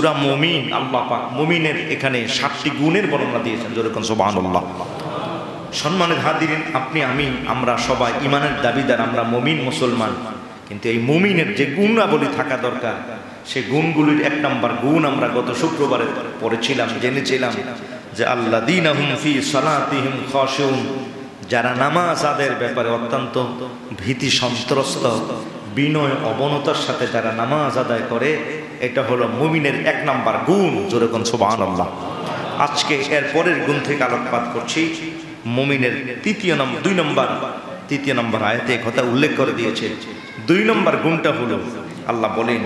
সূরা মুমিন আল্লাহ পাক মুমিনের এখানে 7টি গুণের বর্ণনা দিয়েছেন, যেরকম সুবহানাল্লাহ। সম্মানিত হাজিরিন, আপনি আমি আমরা সবাই ইমানের দাবিদার, আমরা মুমিন মুসলমান, কিন্তু এই মুমিনের যে গুণাবলী থাকা দরকার সেই গুণগুলির 1 নম্বর গুণ আমরা গত শুক্রবারে পড়েছিলাম, জেনেছিলাম যে আল্লাযীনা হুম ফি সালাতিহিম খাশিউন, যারা নামাজ আদায়ের ব্যাপারে অত্যন্ত ভীতি সন্ত্রস্ত, বিনয় অবনতার সাথে যারা নামাজ আদায় করে, এটা হলো মুমিনের 1 নম্বর গুণ, যেরকম সুবহানাল্লাহ। আজকে এর পরের গুণ থেকে আলোকপাত করছি মুমিনের তৃতীয় নম্বর আয়াতে কথা উল্লেখ করে দিয়েছে। 2 নম্বর গুণটা হলো আল্লাহ বলেন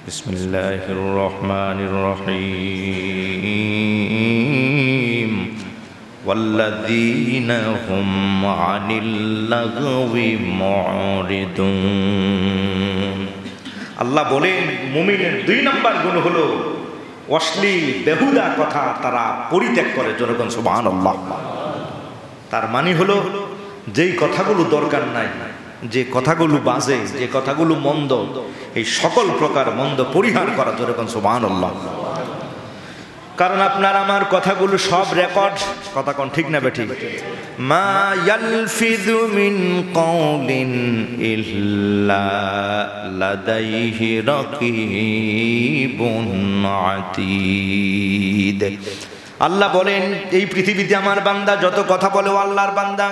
বিসমিল্লাহির রহমানির রহিম ওয়াল্লাযীনা হুম আনিল লাগওয়ি মুরিদুন। আল্লাহ বলেন মুমিনের 2 নম্বর গুণ হলো অশ্লীল বেহুদা কথা তারা পরিত্যাগ করে, যেরকম সুবহানাল্লাহ। তার মানে হলো যেই কথাগুলো দরকার নাই, যে কথাগুলো বাজে, যে কথাগুলো মন্দ, এই সকল প্রকার মন্দ পরিহার করা, যেরকম সুবহানাল্লাহ। কারণ আপনার আমার কথাগুলো সব রেকর্ড, কথা কোন ঠিক না বেঠিক? মা ইয়ালফিযু মিন কাওলিন ইল্লা লাদাইহি রাকীবুন আতীদ। আল্লাহ বলেন এই পৃথিবীতে আমার বান্দা যত কথা বলে, ও আল্লাহর বান্দা,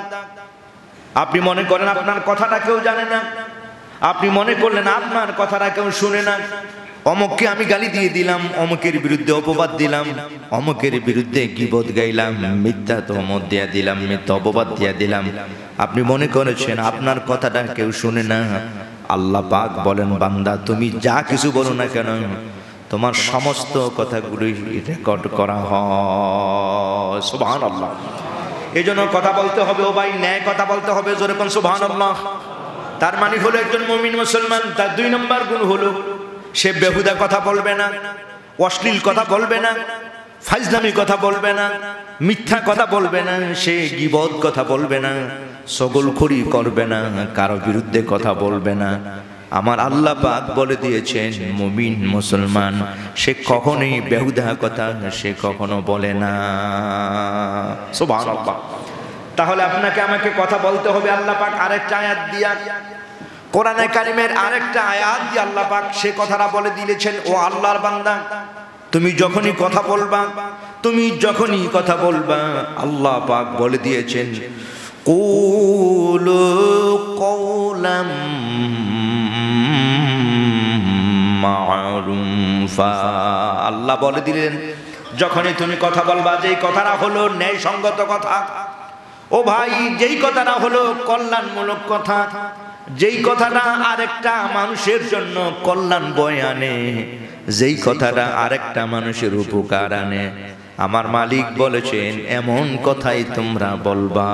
আপনি মনে করেন আপনার কথাটা কেউ জানে না, আপনি মনে করলেন আপনার কথাটা কেউ শুনে না, অমুককে আমি গালি দিয়ে দিলাম, অমুকের বিরুদ্ধে অপবাদ দিলাম, অমুকের বিরুদ্ধে গীবত গাইলাম, মিথ্যা তহমত দিয়া দিলাম, মিথ্যা অপবাদ দিয়া দিলাম, আপনি মনে করেছেন আপনার কথাটা কেউ শুনে না। আল্লাহ পাক বলেন বান্দা তুমি যা কিছু বলো না কেন, তোমার সমস্ত কথাগুলি রেকর্ড করা হয়, সুবহানাল্লাহ। এই জন্য কথা বলতে হবে ও ভাই, ন্যায় কথা বলতে হবে, যেরকম সুবহানাল্লাহ। তার মানে হলো একজন মুমিন মুসলমান তার 2 নম্বর গুণ হলো সে বেহুদা কথা বলবে না, অশ্লীল কথা বলবে না, ফাজলামি কথা বলবে না, মিথ্যা কথা বলবে না, সে গীবত কথা বলবে না, ছগলখড়ি করবে না, কারো বিরুদ্ধে কথা বলবে না। আমার আল্লাহ পাক বলে দিয়েছেন মুমিন মুসলমান সে কখনোই বেহুদা কথা সে কখনো বলে না, সুবহানাল্লাহ। তাহলে আপনাকে আমাকে কথা বলতে হবে আল্লাহ পাক আরেকটা আয়াত দিয়া, কোরআনে কারিমের আরেকটা আয়াত দিয়ে আল্লাহ পাক সে কথাটা বলে দিয়েছেন, ও আল্লাহর বান্দা তুমি যখনই কথা বলবা, আল্লাহ পাক বলে দিয়েছেন কুলু কওলাম মারুফা। আল্লাহ বলে দিলেন যখনই তুমি কথা বলবা, যেই কথাটা হলো ন্যায়সঙ্গত কথা, ও ভাই যেই কথাটা হলো কল্যাণমূলক কথা, যেই কথাটা আরেকটা মানুষের জন্য কল্যাণ বয়ে আনে, যেই কথাটা আরেকটা মানুষের উপকার আনে, আমার মালিক বলেছেন এমন কথাই তোমরা বলবা,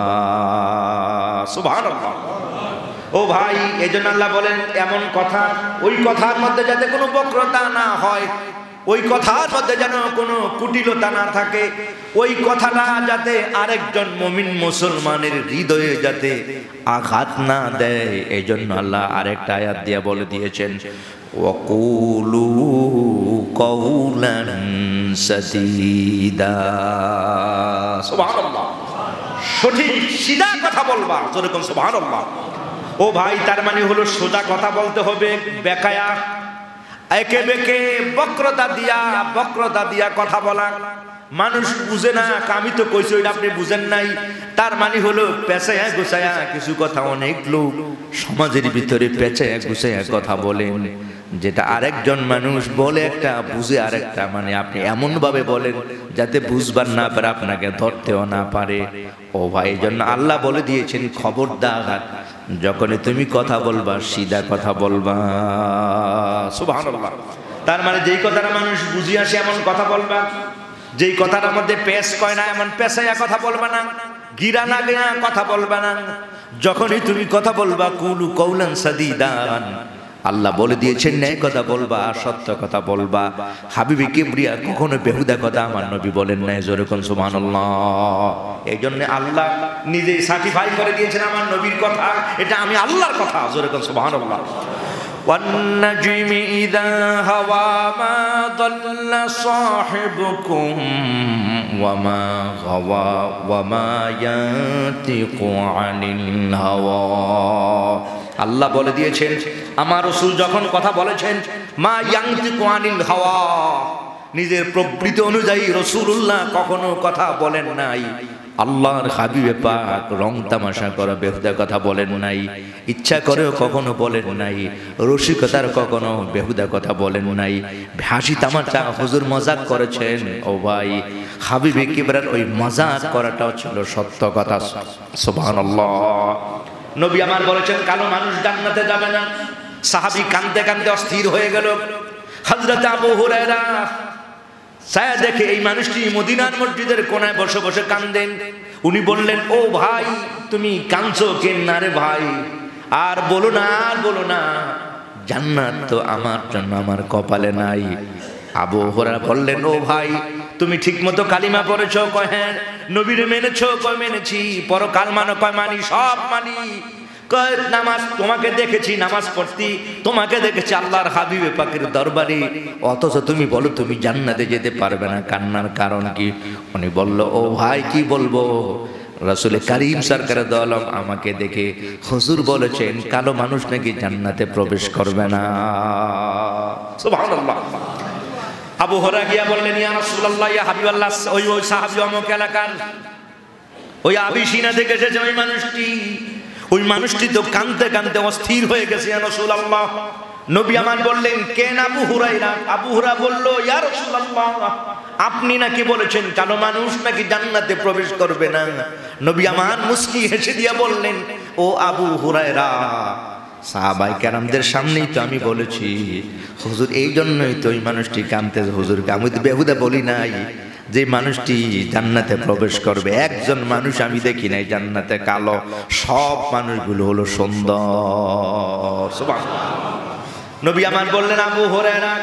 সুবহানাল্লাহ। ও ভাই এজন্য আল্লাহ বলেন এমন কথা, ওই কথার মধ্যে যাতে কোনো বক্রতা না হয়, ওই কথার মধ্যে যেন কোনো কুটিলতা না থাকে, ওই কথাটা যাতে আরেকজন মুমিন মুসলমানের হৃদয়ে যাতে আঘাত না দেয়, এই জন্য আল্লাহ আরেকটা আয়াত দিয়ে বলে দিয়েছেন ওয়াকুলু কওলান সাদীদা, সুবহানাল্লাহ। সঠিক সিধা কথা বলবা, যেরকম সুবহানাল্লাহ। ও ভাই তার মানে হলো সোজা কথা বলতে হবে, বেকায়া একে বেকে বক্রতা দিয়া কথা বলা, মানুষ বুঝে না, আমি তো কইছি ওইটা আপনি বুঝেন নাই, তার মানে হলো পেঁচায়া গুছায়া কিছু কথা। অনেক লোক সমাজের ভিতরে পেঁচায়া গুছায়া কথা বলেন, যেটা আরেকজন মানুষ বলে একটা বুঝে আরেকটা, মানে আপনি এমন ভাবে বলেন যাতে বুঝবার না পারে, আপনাকে ধরতেও না পারে। ও ভাই এই জন্য আল্লাহ বলে দিয়েছেন খবরদার যখনই তুমি কথা বলবা সিধা কথা বলবা, সুবহানাল্লাহ। তার মানে যেই কথাটা মানুষ বুঝি আসে এমন কথা বলবা, যেই কথাটার মধ্যে পেশ কয় না এমন পেশায়া কথা বলবা না, গিরা না গিয়া কথা বলবা না। যখনই তুমি কথা বলবা কুলু কওলান সাদীদান, আল্লাহ বলে দিয়েছেন ন্যায় কথা বলবা, সত্য কথা বলবা। হাবিবি কিবরিয়া কখনো বেহুদা কথা আমার নবী বলেন নাই, যেরকম সুবহানাল্লাহ। এই জন্য আল্লাহ নিজেই সার্টিফাই করে দিয়েছেন আমার নবীর কথা এটা আমি আল্লাহর কথা, যেরকম সুবহানাল্লাহ। والنجم إذا هوى ما ضل صاحبكم وما غوى وما ينطق عن الهوى আল্লাহ বলে দিয়েছেন আমার রাসূল যখন কথা বলেছেন মা ইয়ানতিকু আনিল হাওয়া নিজের প্রবৃত্তি অনুযায়ী রাসূলুল্লাহ কখনো কথা বলেন নাই আল্লাহর হাবিবে পাক রং তামাশা করা বেহুদা কথা বলেন নাই ইচ্ছা করেও কখনো বলেন নাই রসিকতার কখনো বেহুদা কথা বলেন নাই হাসি তামাশা হুজুর মজাক করেছেন ও ভাই হাবিবে কিবরার ওই মজাক করাটাও ছিল সত্য কথা সুবহানাল্লাহ নবী আমার বলেছেন কালো মানুষ জান্নাতে যাবে না সাহাবী কাঁদতে কাঁদতে অস্থির হয়ে গেল হযরত আবু হুরায়রা ছায়া দেখে এই মানুষটি মদিনার মসজিদের কোণায় বসে বসে কাঁদেন উনি বললেন ও ভাই তুমি কাঁদছো কেন না রে ভাই আর বলো না জান্নাত তো আমার জন্য আমার কপালে নাই আবু হুরায়রা বললেন ও ভাই তুমি ঠিকমতো কালিমা পড়েছো কয় হ্যাঁ নবীরে মেনেছো কয় মেনেছি পরকাল মানো কয় মানি সব মানি কয় নামাজ তোমাকে দেখেছি নামাজ পড়তি তোমাকে দেখেছি আল্লাহর হাবিবে পাকের দরবারে অথচ তুমি বলো তুমি জান্নাতে যেতে পারবে না কান্নার কারণ কি উনি বলল ও ভাই কি বলবো রাসূল কারীম সরকার দো আলম আমাকে দেখে হুজুর বলেছেন কালো মানুষ নাকি জান্নাতে প্রবেশ করবে না সুবহানাল্লাহ আবু হুরায়রা গিয়া বললেন ইয়া রাসূলুল্লাহ ইয়া হাবিবাল্লাহ ওই সাহাবী অমুক এলাকার ওই আবিসিনা থেকে এসেছে ওই মানুষটি তো কাঁদতে কাঁদতে অস্থির হয়ে গেছে ইয়া রাসূলুল্লাহ নবী আমার বললেন কেন আবু হুরায়রা বলল ইয়া রাসূলুল্লাহ আপনি নাকি বলেছেন কালো মানুষ নাকি জান্নাতে প্রবেশ করবে না নবী আমার মুস্কি হেসে দিয়া বললেন ও আবু হুরায়রা সাহাবায়ে কেরামদের সামনেই তো আমি বলেছি হুজুর এই জন্যই তো ওই মানুষটি কাঁদতেছে হুজুরকে আমি তো বেহুদা বলি নাই যে মানুষটি জান্নাতে প্রবেশ করবে একজন মানুষ আমি দেখি নাই জান্নাতে কালো সব মানুষগুলো হলো সুন্দর সুবহানাল্লাহ নবী আমার বললেন আবু হুরায়রা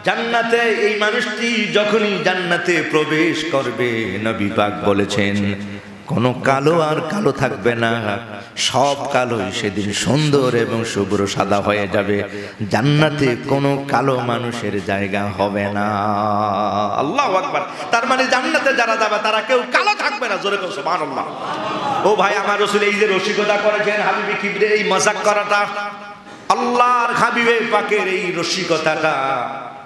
জান্নাতে এই মানুষটি যখনই জান্নাতে প্রবেশ করবে নবী পাক বলেছেন কোনো কালো আর কালো থাকবে না সব কালোই সেদিন সুন্দর এবং শুভ্র সাদা হয়ে যাবে জান্নাতে কোনো কালো মানুষের জায়গা হবে না আল্লাহু আকবার তার মানে জান্নাতে যারা যাবে তারা কেউ কালো থাকবে না জোরে বলো সুবহানাল্লাহ ও ভাই আমার রাসূল এই যে রসিকতা করেছেন হাবিবে কিবরে এই মজাক করাটা আল্লাহর হাবিবে পাকের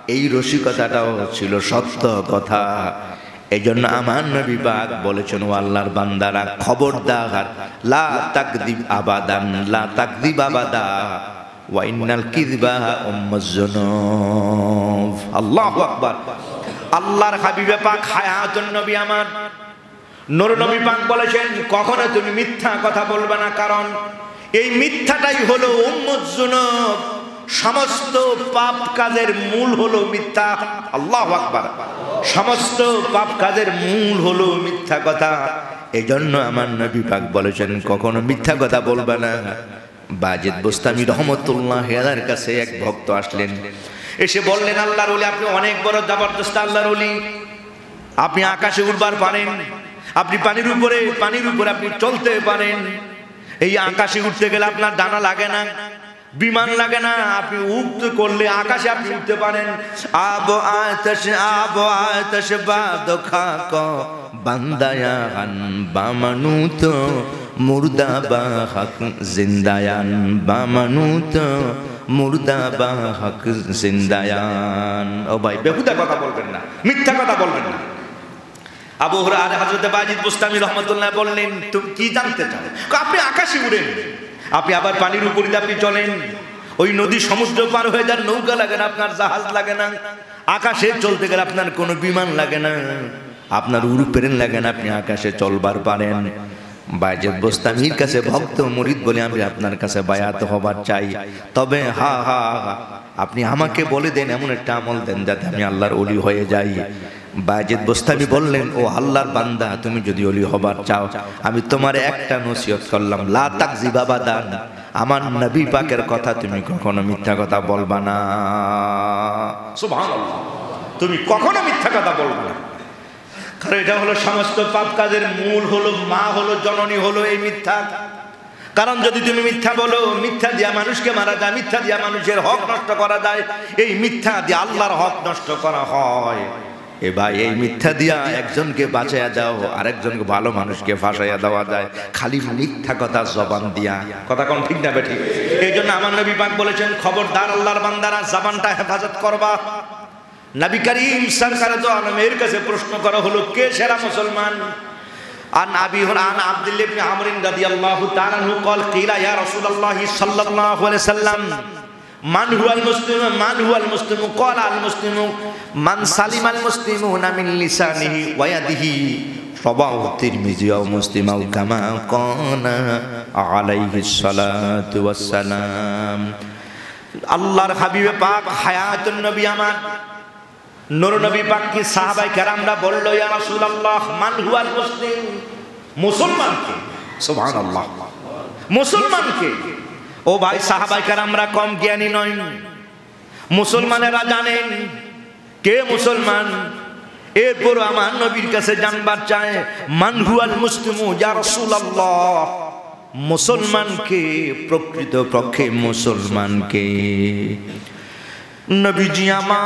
এই রসিকতাটাও ছিল সত্য কথা এজন্য আমার নবী পাক বলেছেন ও আল্লাহর বান্দারা খবরদার লা তাকদিব আবাদান লা তাকদিব আবাদা ওয়া ইন্নাল কিযবা উম্মুজ-যুনুব আল্লাহু আকবার আল্লাহর হাবিবে পাক হায়াতুন নবী আমার নূর নবী পাক বলেছেন কখনো তুমি মিথ্যা কথা বলবে না কারণ এই মিথ্যাটাই হলো উম্মুজ-যুনুব সমস্ত পাপ কাজের মূল হলো মিথ্যা আল্লাহু আকবার সমস্ত পাপ কাজের মূল হলো মিথ্যা কথা এজন্য আমার নবী পাক বলেছেন কখনো মিথ্যা কথা বলবে না বাজিদ বুস্তামি রহমাতুল্লাহ আলাইহির কাছে এক ভক্ত আসলেন এসে বললেন আল্লাহর ওলি আপনি অনেক বড় জবরদস্ত আল্লাহর ওলি আপনি আকাশে উড়বার পারেন আপনি পানির উপরে আপনি চলতে পারেন এই আকাশে উঠতে গেলে আপনার ডানা লাগে না বিমান লাগে না আপনি উড়তে করলে আকাশে আপনি উঠতে পারেন আব আতশ বাদ খাক বান্দায়ান বামানুত মুর্দা বা হক জিন্দায়ান বামানুত মুর্দা বা হক জিন্দায়ান ও ভাই বেহুদা কথা বলবেন না মিথ্যা কথা বলবেন না আবু হুরায়রা হযরত বাজিদ বুস্তামি রাহমাতুল্লাহ বললেন তুমি কি জানতে চাও আপনি আকাশে উড়েন আপনি আবার পানির উপরে আপনি চলেন ওই নদী সমুদ্র পার হয়ে যান নৌকা লাগে না আপনার জাহাজ লাগে না আকাশে চলতে গেলে আপনার কোনো বিমান লাগে না আপনার উড়োপ্লেন লাগে না আপনি আকাশে চলবার পারেন বাজিদ বুস্তামির কাছে ভক্ত মুরিদ বলে আমি আপনার কাছে বায়াত হবার চাই তবে আপনি আমাকে বলে দেন এমন একটা আমল দেন যাতে আমি আল্লাহর ওলি হয়ে যাই বাজিদ বুস্তামি বললেন ও আল্লাহর বান্দা তুমি যদি ওলি হবার চাও আমি তোমার একটা নসিহত করলাম লা তাকযিব আবাদান আমার নবী পাকের কথা তুমি কখনো মিথ্যা কথা বলবা না সুবহানাল্লাহ তুমি কখনো মিথ্যা কথা বলবা না কারণ এটা হলো সমস্ত পাপ কাজের মূল হলো মা হলো জননী হলো এই মিথ্যা কারণ যদি তুমি মিথ্যা বলো, মিথ্যা দিয়া মানুষকে মারা যায়, মিথ্যা দিয়া মানুষের হক নষ্ট করা যায়, এই মিথ্যা দিয়ে আল্লাহর হক নষ্ট করা হয়। এ ভাই, এই মিথ্যা দিয়া একজনকে বাঁচাইয়া দাও, আরেকজনকে ভালো মানুষকে ফাঁসাইয়া দেওয়া যায় খালি মিথ্যা কথা জবান দিয়া। কথা কোন ঠিক না বেঠিক? এই জন্য আমার নবী পাক বলেছেন, খবরদার আল্লাহর বান্দারা জবানটা হেফাজত করবা। নবী করিম সরকার তো আলমের কাছে প্রশ্ন করা হলো, কে সেরা মুসলমান? আন আবি হুরায়রা আন আব্দুল্লাহ ইবনে আমর রাদিয়াল্লাহু তাআলা আনহু قال قيل يا رسول الله صلى الله عليه وسلم من هو المسلم من هو المسلم قال المسلم من سلم المسلمون من لسانه ويده رواه الترمذي ومسلم كما قال عليه الصلاه والسلام। আল্লাহর হাবিব পাক হায়াতুন নবী আমার নূর নবী পাক কি সাহাবায়ে কেরামরা বলল, ইয়া রাসূলুল্লাহ মান হুয়াল মুসলিম? মুসলমান কে? সুবহানাল্লাহ, মুসলমান কে? ও ভাই, সাহাবায়ে কেরামরা কম জ্ঞানী নয়, মুসলমানেরা জানেন কে মুসলমান। এরপর আমার নবীর কাছে জানবার চায়, মান হুয়াল মুসলিমু ইয়া রাসূলুল্লাহ, মুসলমান কে? প্রকৃত পক্ষে মুসলমান কে? নবীজি আমার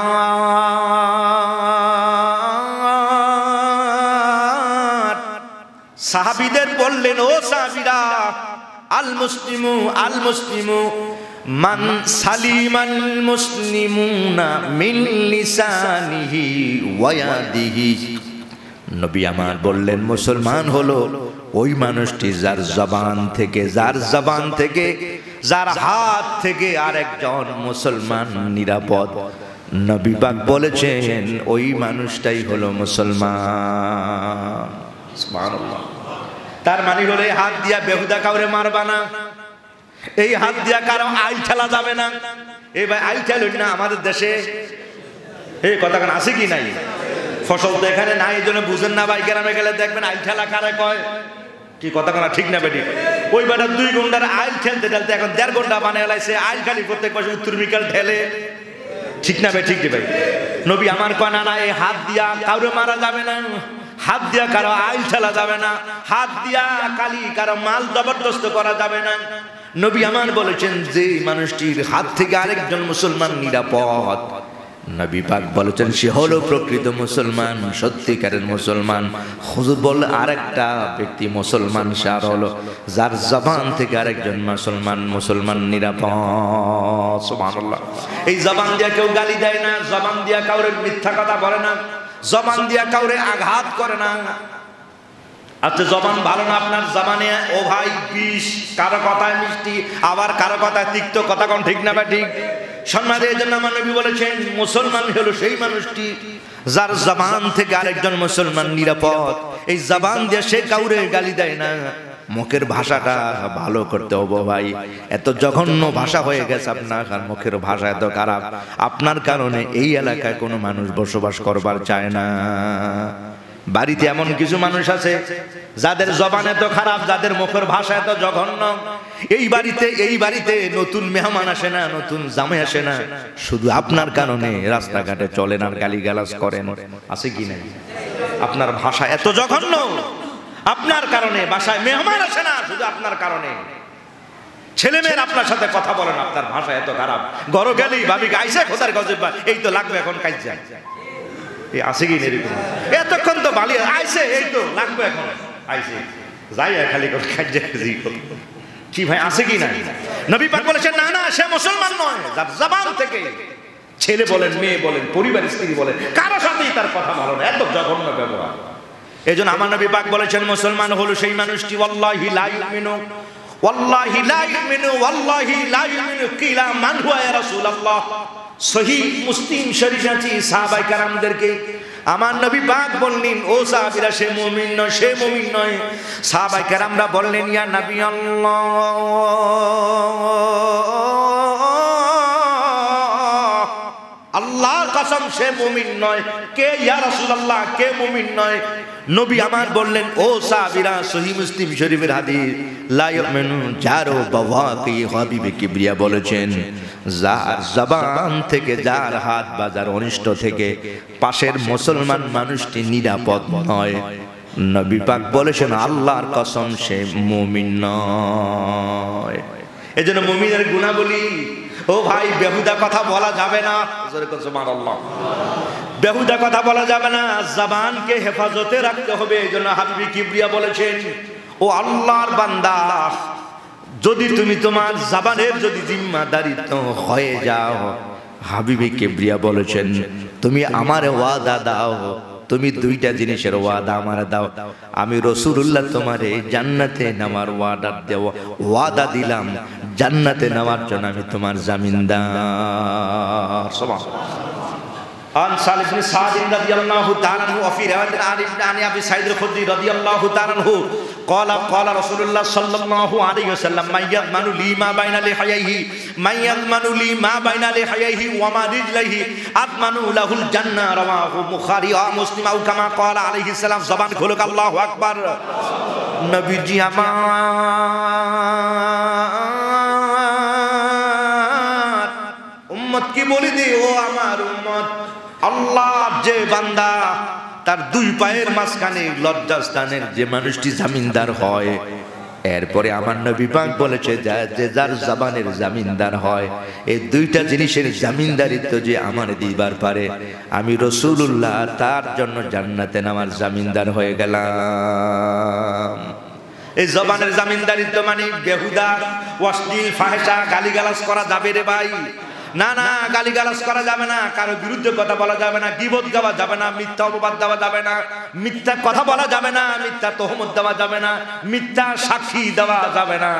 সাহাবীদের বললেন, ও সাহাবীরা, আল মুসলিমু আল মুসলিমু মান সালিমাল মুসলিমুনা মিন লিসানিহি ওয়া ইয়াদিহি। নবী আমার বললেন, মুসলমান হলো ওই মানুষটি যার জবান থেকে, যার হাত থেকে আরেকজন মুসলমান নিরাপদ। নবী পাক বলেছেন, ওই মানুষটাই হলো মুসলমান। সুবহানাল্লাহ। তার মানে হলো এই হাত দিয়া বেহুদা কাউরে মারবা না, এই হাত দিয়া কারো আইল ঠেলা যাবে না। এই ভাই, আইল ঠেল না আমাদের দেশে, এই কথা কান আছে কি নাই? ফসল তো এখানে নাই, এই জন্য বুঝেন না ভাই। গ্রামে গেলে দেখবেন আইল ঠেলা কারে কয়। কি কথা কোনা ঠিক না বেটি? ওই বেটা 2 ঘন্টার আইল ঠেলতে ঠেলতে এখন 1.5 ঘন্টা বানিয়ে লাইছে। আইল খালি প্রত্যেক বছর উত্তর বিকাল ঠেলে, ঠিক না বেঠিক? ভাই, নবী আমার কয়, না না, এই হাত দিয়া কাউরে মারা যাবে না, হাত দিয়া কারো আইল ঠেলা যাবে না, হাত দিয়া কালি কারো মাল জবরদস্ত করা যাবে না। নবী আমার বলেছেন, যে মানুষটির হাত থেকে আরেকজন মুসলমান নিরাপদ, নবী পাক বলেছেন সে হলো প্রকৃত মুসলমান, সত্যিকারের মুসলমান। হুজুর বলল, আরেকটা ব্যক্তি মুসলমান সে আর হলো যার জবান থেকে আরেকজন মুসলমান নিরাপদ। সুবহানাল্লাহ। এই জবান দিয়ে কেউ গালি দেয় না, জবান দিয়ে কাউরে মিথ্যা কথা বলে না, জবান দিয়ে কাউরে আঘাত করে না। আচ্ছা, জবান ভালো না আপনার, জবানে ও ভাই বিষ, কারো কথায় মিষ্টি, আবার কারো কথায় তিক্ত। কথা কোন ঠিক না বা ঠিক? সম্মান। এই জন্য আমার নবী বলেছেন, মুসলমান হলো সেই মানুষটি যার জবান থেকে আরেকজন মুসলমান নিরাপদ। এই জবান দিয়ে সে কাউরে গালি দেয় না। মুখের ভাষাটা ভালো করতে হবে ভাই। এত জঘন্য ভাষা হয়ে গেছে আপনার, মুখের ভাষা এত খারাপ, আপনার কারণে এই এলাকায় কোনো মানুষ বসবাস করবার চায় না। বাড়িতে এমন কিছু মানুষ আছে যাদের জবান এত খারাপ, যাদের মুখের ভাষা এত জঘন্য, এই বাড়িতে নতুন মেহমান আসে না, নতুন জামাই আসে না, শুধু আপনার কারণে রাস্তাঘাটে চলেন আর গালিগালাজ করেন। আছে কি নাই? আপনার ভাষা এত জঘন্য, আপনার কারণে বাসায় মেহমান আসে না, শুধু আপনার কারণে। ছেলে মেয়ের আপনার সাথে কথা বলেন, আপনার ভাষা এত খারাপ। ঘরে গেলেই ভাবি গাইছে খোদার গজব, এই তো লাগবে এখন কাজ যায়। আছে কি এরকম? এতক্ষণ তো ভালো আইছে, এই তো লাগবে এখন আইছে, যাই খালি কি ভাই, আছে কি না? নবী পাক বলেছেন, না না, সে মুসলমান নয় যার জবান থেকে, ছেলে বলেন, মেয়ে বলেন, পরিবার স্ত্রী বলেন, কারো সাথেই তার কথা ভালো না, এত জঘন্য ব্যবহার। এই জন্য আমার নবী পাক বলেছেন, মুসলমান হলো সেই মানুষটি, ওয়াল্লাহি লা ইউমিনু, ওয়াল্লাহি লা ইউমিনু, ওয়াল্লাহি লা ইউমিনু। কিলা মান হুয়া ইয়া রাসূলুল্লাহ? সহিহ মুসলিম শরীফ আছে। সাহাবায়ে কেরামদেরকে আমার নবী পাক বললেন, ও সাহাবীরা, সে মুমিন নয়, সে মুমিন নয়। সাহাবায়ে কেরামরা বললেন, ইয়া নবী আল্লাহ, আল্লাহর কসম, সে মুমিন নয়। কে ইয়া রাসূলুল্লাহ, কে মুমিন নয়? নবী আমার বললেন, ও সাহাবীরা, সহিহ মুসলিম শরীফের হাদিস, লা ইউমিনু জারু বাওয়াকি। হাবিবে কিবরিয়া বলেছেন, যার জবান থেকে, যার হাত বা যার অনিষ্ট থেকে পাশের মুসলমান মানুষটি নিরাপদ নয়, নবী পাক বলেছেন আল্লাহর কসম সে মুমিন নয়। এজন্য মুমিনের গুণাবলী, ও ভাই বেহুদা কথা বলা যাবে না, সুবহানাল্লাহ, বেহুদা কথা বলা যাবে না, জবানকে হেফাজতে রাখতে হবে। এজন্য হাবিব কিবরিয়া বলেছেন, ও আল্লাহর বান্দা, যদি তুমি তোমার জবানের যদি জিম্মাদারিত্ব হয়ে যাও, হাবিবে কিবরিয়া বলেছেন তুমি আমার ওয়াদা দাও, তুমি দুইটা জিনিসের ওয়াদা আমার দাও, আমি রাসূলুল্লাহ তোমারে জান্নাতে নেওয়ার ওয়াদা দিলাম, জান্নাতে নেওয়ার জন্য আমি তোমার জামিনদার। সুবহানাল্লাহ। عن سالم بن سعد رضي الله تعالى عنه وفي رواية عن أبي سعيد الخدري رضي الله تعالى عنه قال رسول الله صلى الله عليه وسلم من يضمن لي ما بين لحييه من يضمن لي ما بين لحييه وما رجليه أضمن له الجنة رواه البخاري ومسلم أو كما قال عليه السلام। জবান খুলুক আল্লাহু আকবার। নবীজি আমার উম্মত কি বলি দি, ও আমার উম্মত, আল্লাহ যে বান্দা তার দুই পায়ের মাঝখানে লজ্জাস্থানের যে মানুষটি জামিনদার হয়, এরপরে আমার নবী পাক বলেছে যে যার জবানের জামিনদার হয়, এই দুইটা জিনিসের জামিনদারিত্ব যে আমার দিবার পারে, আমি রাসূলুল্লাহ তার জন্য জান্নাতে নামার জামিনদার হয়ে গেলাম। এই জবানের জামিনদারিত্ব মানে বেহুদা, অশ্লীল, ফাহেসা, গালিগালাজ করা যাবে রে ভাই? না না, গালিগালাজ করা যাবে না, কারো বিরুদ্ধে কথা বলা যাবে না, গীবত গাওয়া যাবে না, মিথ্যা অপবাদ দেওয়া যাবে না, মিথ্যা কথা বলা যাবে না, মিথ্যা তহমত দেওয়া যাবে না, মিথ্যা সাক্ষী দেওয়া যাবে না।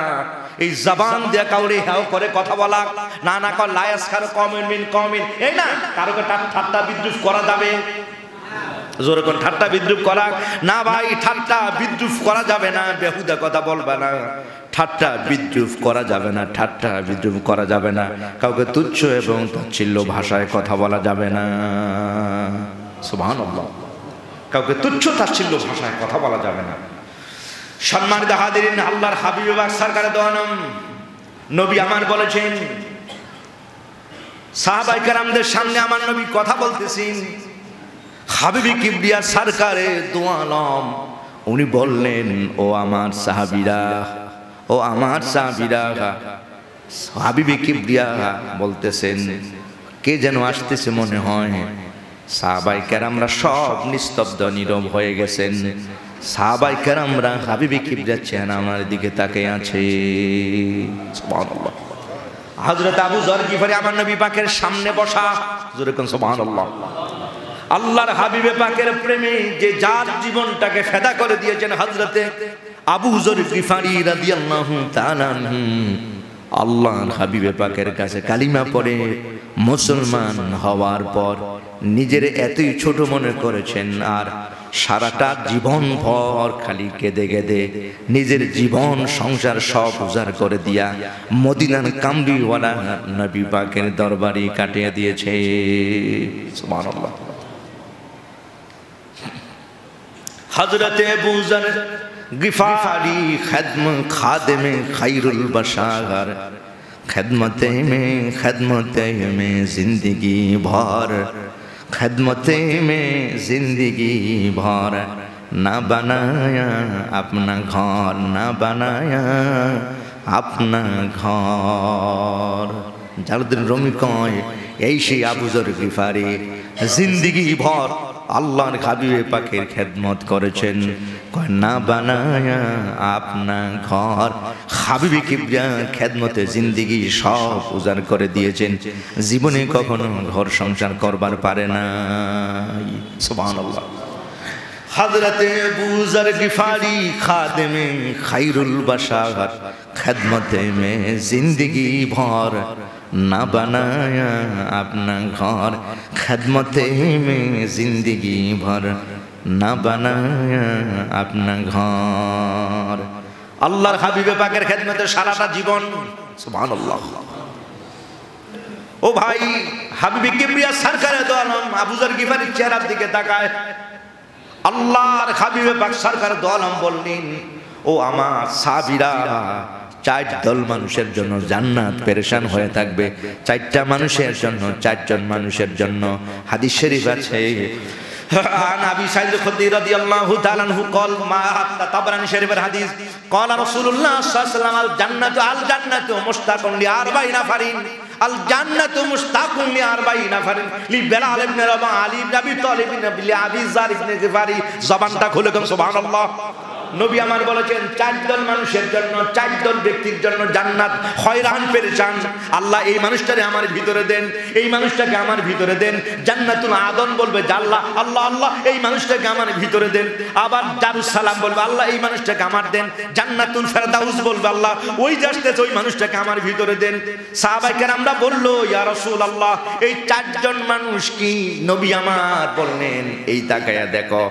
এই জবান দিয়ে কাউরে হেও করে কথা বলা, না না কর লায়াস কারো কমিন মিন কমিন, এই না কারোকে ঠাট্টা বিদ্রুপ করা যাবে? জোরে কোন ঠাট্টা বিদ্রুপ করা না ভাই, ঠাট্টা বিদ্রুপ করা যাবে না, বেহুদা কথা বলবে না, ঠাট্টা বিদ্রুপ করা যাবে না, ঠাট্টা বিদ্রুপ করা যাবে না, কাউকে তুচ্ছ এবং তাচ্ছিল্য ভাষায় কথা বলা যাবে না। সুবহানাল্লাহ। কাউকে তুচ্ছ তাচ্ছিল্য ভাষায় কথা বলা যাবে না। সম্মানিত হাজিরিন, আল্লাহর হাবিব পাক সরকারে দো আলম নবী আমার বলেছেন, সাহাবায়ে কেরামদের সামনে আমার নবী কথা বলতেছেন, হাবিব কিবরিয়া সরকারে দো আলম উনি বললেন, ও আমার সাহাবীরা, ও আমার সাহাবীরা, হাবিব কিবরিয়া বলতেছেন, কে যেন আসতেছে মনে হয়। সাহাবায়ে কেরামরা সব নিস্তব্ধ নীরব হয়ে গেছেন। সাহাবায়ে কেরামরা হাবিব কিবরিয়ার চেহারা আমার দিকে তাকিয়ে আছে। সুবহানাল্লাহ। হযরত আবু যর গিফারি আমার নবী পাকের সামনে বসা, জোরে কোন সুবহানাল্লাহ। আল্লাহর হাবিবে পাকের প্রেমে যে যার জীবনটাকে ফেদা করে দিয়েছেন হযরতে আবু যর গিফারি রাদিয়াল্লাহু তাআলা আনহু, আল্লাহর হাবিবে পাকের কাছে কালিমা পড়ে মুসলমান হওয়ার পর নিজের এতই ছোট মনে করেছেন, আর সারাটা জীবন ভর খালি কেঁদে কেঁদে নিজের জীবন সংসার সব উজাড় করে দিয়া মদিনার কামলিওয়ালা নবী পাকের দরবারে কাটিয়ে দিয়েছে। সুবহানাল্লাহ। হযরতে আবু যর গিফারি খাদেমে খায়রুল বাশার, खिदमते में जिंदगी भर, खिदमते में जिंदगी भर, ना बनाया अपना घर, ना बनाया अपना घर। জালালউদ্দিন রুমি কয়, এই সেই আবু যর গিফারি জিন্দেগি ভর আল্লাহর হাবিবে পাকের খেদমত করেছেন, কয় না বানায়া আপনা ঘর। হাবিবে কিবরিয়া খেদমতে জিন্দেগি সব উজাড় করে দিয়েছেন, জীবনে কখনো ঘর সংসার করবার পারে না। সুবহানাল্লাহ। হযরতে আবু যর গিফারি খাদেমে খায়রুল বাশার, খেদমতে মে জিন্দেগি ভর, ना बनाया अपना घर, खिदमते में जिंदगी भर, ना बनाया अपना घर। আল্লাহর হাবিবে পাকের খেদমতে সারাটা জীবন। সুবহানাল্লাহ। ও ভাই, হাবিবে কিবরিয়া সরকারে দো আলম আবু যর গিফারির চেহারার দিকে তাকায়, আল্লাহর হাবিবে পাক সরকারে দো আলম বললেন, ও আমার সাহাবীরা, চার দল মানুষের জন্য জান্নাত পেরেশান হয়ে থাকবে, চারটা মানুষের জন্য, চারজন মানুষের জন্য। হাদিস শরীফ আছে, عن أبي سعيد الخدري رضي الله تعالى عنه قال ما حتى طبراني شريف الحديث قال رسول الله صلى الله عليه وسلم الجنة مشتاق لأربع نفر الجنة مشتاق لأربع نفر لبلال بن رباح علي بن أبي طالب لأبي ذر بن غفاري জবানটা খুলে কোন সুবহানাল্লাহ। নবী আমার বলেছেন চার দল মানুষের জন্য, চার দল ব্যক্তির জন্য জান্নাত হয়রান পেরেশান। আল্লাহ এই মানুষটারে আমার ভিতরে দেন, এই মানুষটাকে আমার ভিতরে দেন। জান্নাতুল আদন বলবে আল্লাহ আল্লাহ আল্লাহ এই মানুষটাকে আমার ভিতরে দেন। আবার দারুস সালাম বলবে আল্লাহ এই মানুষটাকে আমার দেন। জান্নাতুল ফেরদাউস বলবে আল্লাহ ওই যাচ্ছে ওই মানুষটাকে আমার ভিতরে দেন। সাহাবায়ে কেরামরা বলল ইয়া রাসূলুল্লাহ এই চারজন মানুষ কি? নবী আমার বললেন এই তাকায়া দেখো।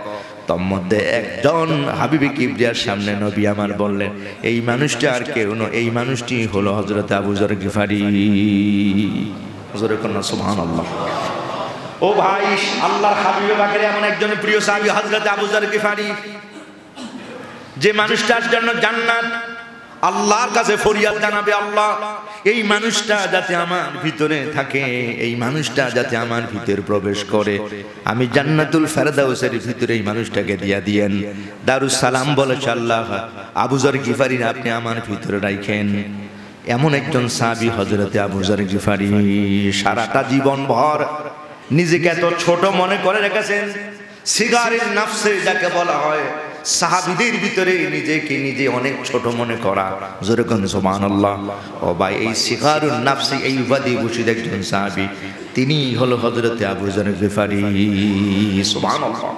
তোর মধ্যে একজন হাবিবে কিবরিয়ার সামনে নবী আমার বললেন এই মানুষটা আর কেউ নয়, এই মানুষটি হলো হযরত আবু যর গিফারি। হযরত কন্যা সুবহানাল্লাহ। ও ভাই, আল্লাহর হাবিবে পাকের এমন একজন প্রিয় সাহাবী হযরত আবু যর গিফারি, যে মানুষটার জন্য জান্নাত আল্লাহর কাছে ফরিয়াদ জানাবে আল্লাহ এই মানুষটা যাতে আমার ভিতরে থাকে, এই মানুষটা যাতে আমার ভিতরে প্রবেশ করে, আমি জান্নাতুল ফেরদাউসের ভিতরে এই মানুষটাকে দিয়া দিয়েন। দারুস সালাম বলেছে আল্লাহ আবু যর গিফারি আপনি আমার ভিতরে রাখেন। এমন একজন সাহাবী হযরতে আবু যর গিফারি সারাটা জীবন ভর নিজেকে এত ছোট মনে করে রেখেছেন। সিগারের নাফসে যাকে বলা হয়, সাহাবীদের ভিতরে নিজেকে নিজে অনেক ছোট মনে করা। জোরে কোন সুবহানাল্লাহ। ও ভাই, এই সিগারুন নাফসি এই উপাধি ভূষিত একজন সাহাবী, তিনি হলো হযরতে আবু যর গিফারি। সুবহানাল্লাহ।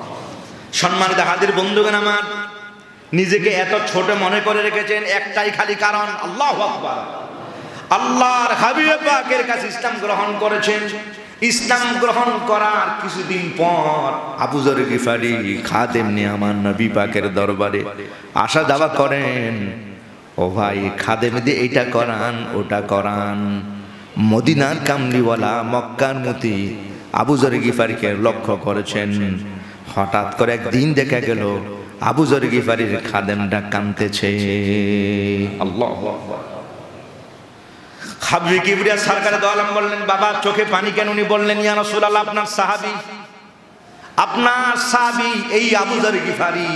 সম্মানিত হাজির বন্ধুগণ আমার, নিজেকে এত ছোট মনে করে রেখেছেন একটাই খালি কারণ, আল্লাহু আকবার। আল্লাহর হাবিব পাকের কাছে ইসলাম গ্রহণ করেছেন। ইসলাম গ্রহণ করার কিছুদিন পর আবু যর গিফারি খাদেম নিয়ে আমার নবী পাকের দরবারে আসা যাওয়া করেন। ও ভাই, খাদেম দিয়ে এইটা করান ওটা করান। মদিনার কামলিওয়ালা মক্কার মতি আবু যর গিফারিকে লক্ষ্য করেছেন। হঠাৎ করে একদিন দেখা গেল আবু যর গিফারির খাদেমটা কাঁদতেছে। আল্লাহু আকবার। হাবিবে কিবরিয়া সরকারে দো আলম বললেন বাবা চোখে পানি কেন? উনি বললেন ইয়া রাসূলুল্লাহ আপনার সাহাবী এই আবু যর গিফারি,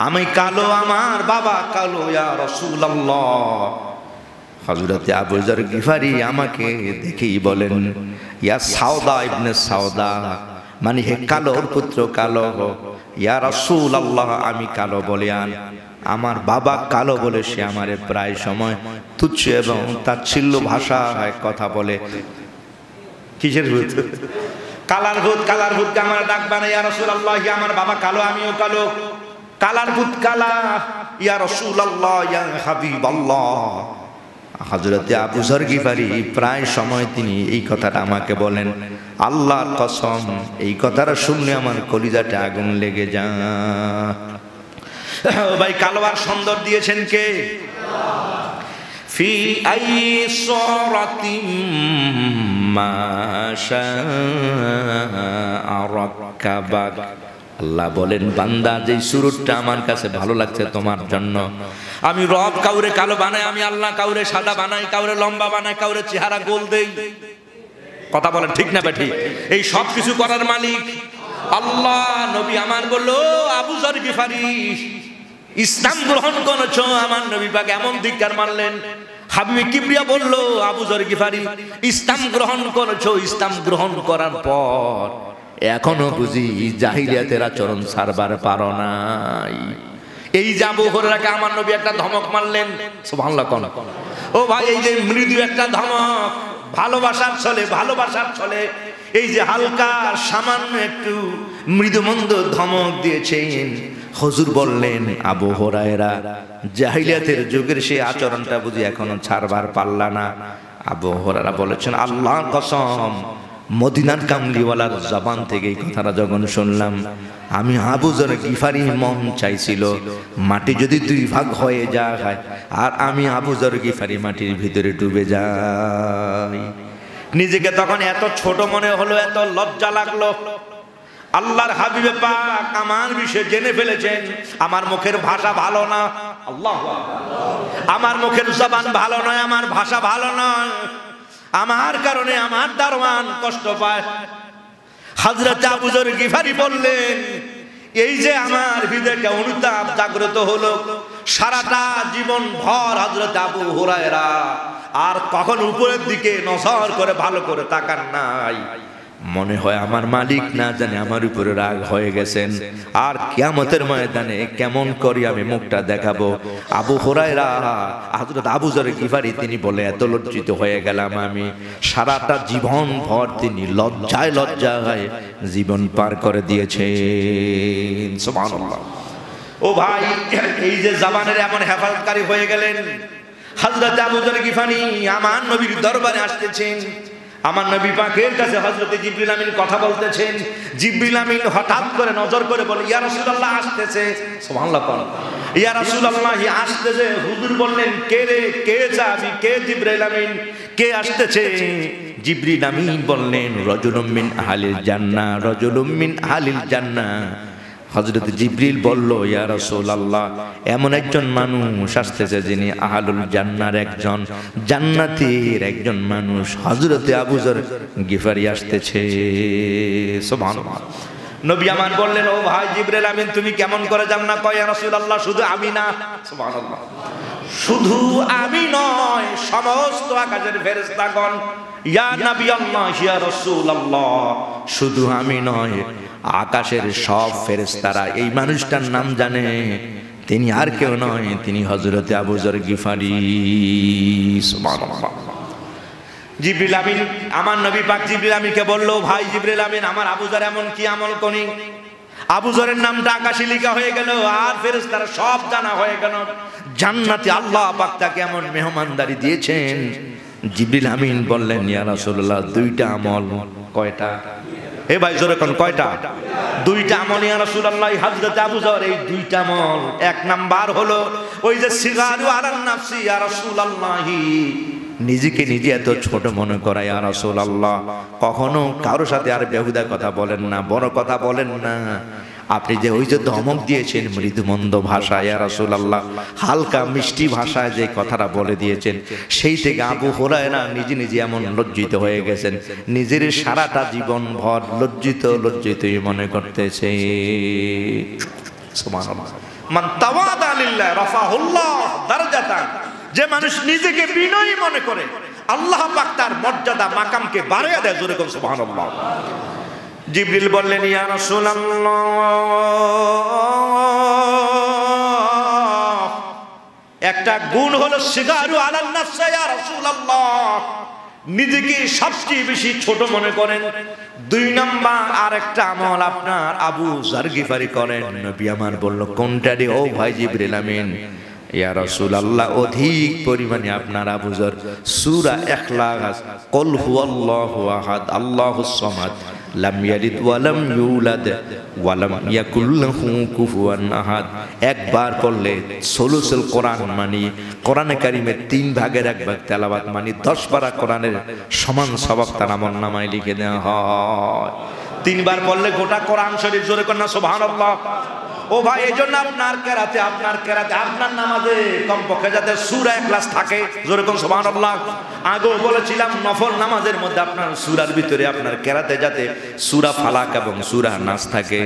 আমি কালো, আমার বাবা কালো ইয়া রাসূলুল্লাহ। হযরতে আবু যর গিফারি আমাকে দেখেই বলেন ইয়া সাউদা ইবনে সাউদা, মানে হে কালোর পুত্র কালো, ইয়া রাসূলুল্লাহ আমি কালো বলে আমার বাবা কালো বলে সে আমারে প্রায় সময় তুচ্ছ এবং তাচ্ছিল্য ভাষায় কথা বলে। কিসের ভূত? কালার ভূত। কালার ভূতকে আমার ডাকবা না ইয়া রাসূলুল্লাহ, আমার বাবা কালো আমিও কালো। কালার ভূত কালা ইয়া রাসূলুল্লাহ ইয়া হাবিবাল্লাহ। হযরতে আবু যর গিফারি প্রায় সময় তিনি এই কথাটা আমাকে বলেন। আল্লাহর কসম এই কথাটা শুনলে আমার কলিজাটা আগুন লেগে যায়। ভাই, কালোয়ার সুন্দর দিয়েছেন কে? ফি আই সূরাতিম মা শাআ রাক্কাবাক। আল্লাহ বলেন বান্দা যেই সুরতটা আমার কাছে ভালো লাগছে তোমার জন্য, আমি রব কাউরে কালো বানাই, আমি আল্লাহ কাউরে সাদা বানাই, কাউরে লম্বা বানাই, কাউরে চেহারা গোল দেই। কথা বলেন ঠিক না বেঠিক? এই সব কিছু করার মালিক আল্লাহ। নবী আমার বলল আবু যর গিফারি ইসলাম গ্রহণ করেছো, আমার নবী পাক এমন ধিক্কার মারলেন। হাবিবে কিবরিয়া বলল আবু যর গিফারি ইসলাম গ্রহণ করেছো, ইসলাম গ্রহণ করার পর এখনো বুঝি জাহিলিয়াতের আচরণ ছাড়বার পারো নাই। এই যে আবু হুরায়রাকে আমার নবী একটা ধমক মারলেন, সুবহানাল্লাহ। কোন ও ভাই, এই যে মৃদু একটা ধমক, ভালোবাসার ছলে, ভালোবাসার ছলে এই যে হালকা সামান্য একটু মৃদুমন্দ ধমক দিয়েছেন। হুজুর বললেন আবু হুরায়রা জাহিলিয়াতের যুগের সেই আচরণটা বুঝি এখনো ছাড়বার পারলা না। আবু হুরায়রা বলেছেন আল্লাহর কসম মদিনার কামলিওয়ালার জবান থেকে এই কথাটা যখন শুনলাম, আমি আবু যর গিফারি মন চাইছিল মাটি যদি দুই ভাগ হয়ে যায় আর আমি আবু যর গিফারি মাটির ভিতরে ডুবে যাই। নিজেকে তখন এত ছোট মনে হলো, এত লজ্জা লাগলো। আল্লাহর হাবিবে পাক আমার বিষয়ে জেনে ফেলেছেন আমার মুখের ভাষা ভালো না। আল্লাহু আকবার। আমার মুখের জবান ভালো নয়, আমার ভাষা ভালো নয়, আমার কারণে আমার দারওয়ান কষ্ট পায়। হযরত আবু যর গিফারি বললেন, এই যে আমার হৃদয়ে অনুতাপ জাগ্রত হলো, সারাটা জীবন ভর হযরত আবু হুরায়রা আর কখন উপরের দিকে নজর করে ভালো করে তাকান নাই। মনে হয় আমার মালিক না জানে আমার উপরে রাগ হয়ে গেছেন, আর কিয়ামতের ময়দানে কেমন করি আমি মুখটা দেখাবো। আবু হুরায়রা হযরত আবু যর গিফারি তিনি বলে, এত লজ্জিত হয়ে গেলাম আমি, সারাটা জীবন ভর তিনি লজ্জায় লজ্জায় জীবন পার করে দিয়েছেন। সুবহানাল্লাহ। ও ভাই, এই যে জবানের এমন হেফাজতকারী হয়ে গেলেন, হযরত আবু যর গিফারি আমার নবীর দরবারে আসতেছেন। আমার নবী পাকের কাছে হযরত জিবরিল আমিন কথা বলতেছেন। জিবরিল আমিন হঠাৎ করে নজর করে বলে, ইয়া রাসূলুল্লাহ আসতেছে। সুবহানাল্লাহ। ইয়া রাসূলুল্লাহ আসতেছে। হুজুর বললেন, কে রে, কে যাবি, কে জিবরিল আমিন, কে আসতেছে? জিবরিল আমিন বললেন, রাজুলুম মিন আহলিল জান্নাহ, রাজুলুম মিন আহলিল জান্নাহ। হযরত জিবরিল বলল, ইয়া রাসূলুল্লাহ, এমন একজন মানুষ আসতেছে যিনি আহলুল জান্নাহর একজন, জান্নাতীর একজন মানুষ, হযরত আবু যর গিফারি আসতেছে। সুবহানাল্লাহ। নবী আমার বললেন, ও ভাই জিবরিল আমিন, তুমি কেমন করে জান্নাত? কয়, ইয়া রাসূলুল্লাহ, শুধু আমি না। সুবহানাল্লাহ। শুধু আমি নয়, সমস্ত আকাশের ফেরেশতাগণ। ইয়া নবী আল্লাহ, ইয়া রাসূলুল্লাহ, শুধু আমি নয়, আকাশের সব ফেরেশতারা এই মানুষটার নাম জানে। তিনি আর কেউ নয়, তিনি হযরত আবু যর গিফারি। সুবহানাল্লাহ। জিবরিল আমিন, আমার নবী পাক জিবরিল আমিনকে বলল, ভাই জিবরিল আমিন, আমার আবু যর এমন কি আমল করি? আবু যরের নামটা আকাশে লেখা হয়ে গেল, আর ফেরেশতারা সব জানা হয়ে গেল। জান্নাতে আল্লাহ পাক তাকে এমন মেহমানদারি দিয়েছেন। জিবরিল আমিন বললেন, ইয়া রাসূলুল্লাহ, দুইটা আমল। কয়টা? এ ভাই জোরে কোন কয়টা? দুইটা আমল ইয়া রাসূলুল্লাহ। হযরত আবু যর এই দুইটা আমল, এক নাম্বার হলো ওই যে সিগারু আলান নাফসি ইয়া রাসূলুল্লাহ, নিজেকে নিজে এত ছোট মনে করা ইয়া রাসূলুল্লাহ। কখনো কারো সাথে আর বেহুদা কথা বলেন না, বড় কথা বলেন না। আপনি যে ওই যে ধমক দিয়েছেন মৃদুমন্দ ভাষা ইয়া রাসূলুল্লাহ, হালকা মিষ্টি ভাষায় যে কথাটা বলে দিয়েছেন, সেই থেকে আবু হুরায়রা নিজে নিজে এমন লজ্জিত হয়ে গেছেন, নিজের সারাটা জীবন ভর লজ্জিতই মনে করতেছে। সুবহানাল্লাহ। মান তাওয়াদা লিল্লাহ রাফাহুল্লাহ দারজাতান, যে মানুষ নিজেকে বিনয়ী মনে করে, আল্লাহ পাক তার মর্যাদা মাকামকে বাড়িয়ে দেয়। জোরে কোন সুবহানাল্লাহ। জিবরিল বললেন, ইয়া রাসূলুল্লাহ, একটা গুণ হলো সিগারু আলান নাফস ইয়া রাসূলুল্লাহ, নিজেকে সবচেয়ে বেশি ছোট মনে করেন। দুই নাম্বার আরেকটা আমল আপনার আবু যর গিফারি করেন। নবী আমার বলল, কোনটা রে? ও ভাই জিবরিল আমিন, ইয়া রাসূলুল্লাহ, অধিক পরিমাণে আপনার আবু যর সূরা ইখলাস, কুল হুয়াল্লাহু আহাদ, আল্লাহুস সামাদ, লাম ইয়ালিদ ওয়া লাম ইউলাদ ওয়া লাম ইয়াকুল লাহু কুফুয়ান আহাদ, একবার পড়লে সুলুসুল কোরআন, মানে কোরআনে কারীমের 3 ভাগের 1 ভাগ তেলাওয়াত, মানে 10 পারা কোরআনের সমান সওয়াব তার আমলনামায় লিখে দেওয়া হয়। 3 বার পড়লে গোটা কোরআন শরীফ। জোরে কন্যা সুবহানাল্লাহ। ও ভাই, এজন্য আপনার কেরাতে আপনার নামাজে কমপক্ষে যাতে সূরা ইখলাস থাকে। জোরে কোন সুবহানাল্লাহ। আগেও বলেছিলাম, নফল নামাজের মধ্যে আপনার সূরার ভিতরে আপনার কেরাতে যাতে সূরা ফালাক এবং সূরা নাস থাকে,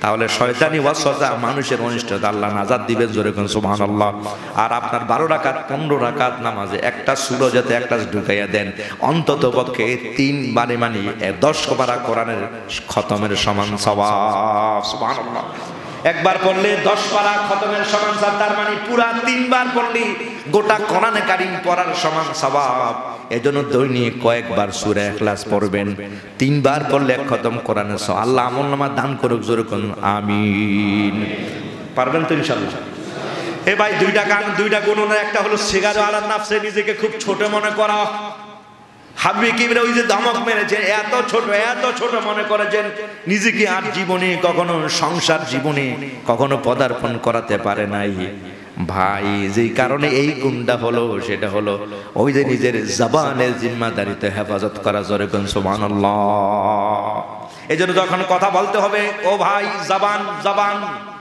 তাহলে শয়তানি ওয়াসওয়াসা, মানুষের অনিষ্টতা আল্লাহ নাজাত দিবেন। জোরে কোন সুবহানাল্লাহ। আর আপনার 12 রাকাত 15 রাকাত নামাজে একটা সূরা যাতে একটা ঢুকাইয়া দেন, অন্তত পক্ষে 3 বারে, মানে 10 পারা কোরআনের খতমের সমান সওয়াব। সুবহানাল্লাহ। একবার পড়লে 10 পারা খতমের সমান সওয়াব, তার মানে পুরা 3 বার পড়লে গোটা কোরআনে কারীম পড়ার সমান সওয়াব। এজন্য দৈনিক কয়েকবার সূরা ইখলাস পড়বেন। 3 বার পড়লে 1 খতম কোরআনের সওয়াব। আল্লাহ আমলনামা দান করুক। জোরে কোন আমিন। পারবেন তো ইনশাআল্লাহ। এ ভাই, দুইটা গুণ, একটা হলো সিগারু আলান নাফসে, নিজেকে খুব ছোট মনে করা। হাবিব কিবরা ওই যে ধমক মেরেছে, এত ছোট মনে করেছেন নিজেকে, আর জীবনে কখনো সংসার জীবনে কখনো পদার্পণ করাতে পারে নাই। ভাই, যেই কারণে এই গুণটা হলো, সেটা হলো ওই যে নিজের জবানের জিম্মাদারিতে হেফাজত করা। জোরে কোন সুবহানাল্লাহ। এজন্য যখন কথা বলতে হবে, ও ভাই, জবান